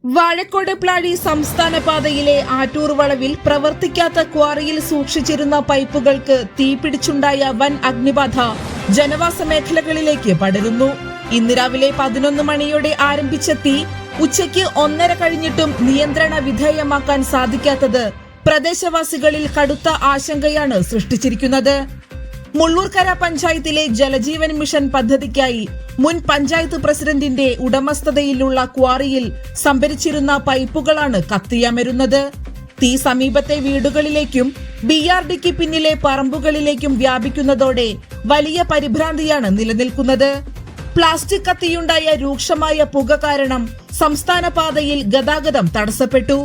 വാഴക്കോട് പ്ലാഴി സംസ്ഥാന പാതയിലെ ആറ്റൂർ വളവിൽ പ്രവർത്തിക്കാത്ത ക്വാറിയിൽ സൂക്ഷിച്ചിരുന്ന പൈപ്പുകൾക്ക് തീപിടിച്ചുണ്ടായ വൻ അഗ്നിബാധ ജനവാസ മേഖലകളിലേക്ക് പടരുന്നു. ഇന്ന് രാവിലെ 11 മണിയോടെ ആരംഭിച്ച തീ ഉച്ചയ്ക്ക് 1:30 കഴിഞ്ഞിട്ടും നിയന്ത്രണ വിധേയമാക്കാൻ സാധിക്കാത്തത് പ്രദേശവാസികളിൽ കടുത്ത ആശങ്കയാണ് സൃഷ്ടിച്ചിരിക്കുന്നത്. മുള്ളൂർക്കര പഞ്ചായത്തിലെ ജലജീവൻ മിഷൻ പദ്ധതിക്കായി മുൻ പഞ്ചായത്ത് പ്രസിഡന്റിന്റെ ഉടമസ്ഥതയിലുള്ള ക്വാറിയിൽ സംഭരിച്ചിരുന്ന പൈപ്പുകളാണ് കത്തിയമരുന്നത്. തീ സമീപത്തെ വീടുകളിലേക്കും BRDക്ക് പിന്നിലെ പറമ്പുകളിലേക്കും വ്യാപിക്കുന്നതോടെ വലിയ പരിഭ്രാന്തിയാണ് നിലനിൽക്കുന്നത്. പ്ലാസ്റ്റിക് കത്തിയുണ്ടായ രൂക്ഷമായ പുക കാരണം സംസ്ഥാന പാതയിൽ ഗതാഗതം തടസ്സപ്പെട്ടു.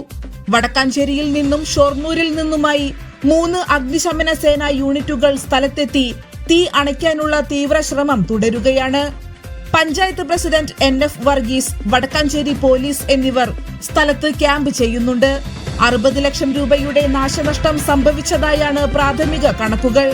വടക്കാഞ്ചേരിയിൽ നിന്നും ഷൊർണൂരിൽ നിന്നുമായി 3 അഗ്നിശമന സേനാ യൂണിറ്റുകൾ സ്ഥലത്തെത്തി തീ അണയ്ക്കാനുള്ള തീവ്ര ശ്രമം തുടരുകയാണ്. പഞ്ചായത്ത് പ്രസിഡന്റ് NF വർഗീസ്, വടക്കാഞ്ചേരി പോലീസ് എന്നിവർ സ്ഥലത്ത് ക്യാമ്പ് ചെയ്യുന്നുണ്ട്. 60 ലക്ഷം രൂപയുടെ നാശനഷ്ടം സംഭവിച്ചതായാണ് പ്രാഥമിക കണക്കുകൾ.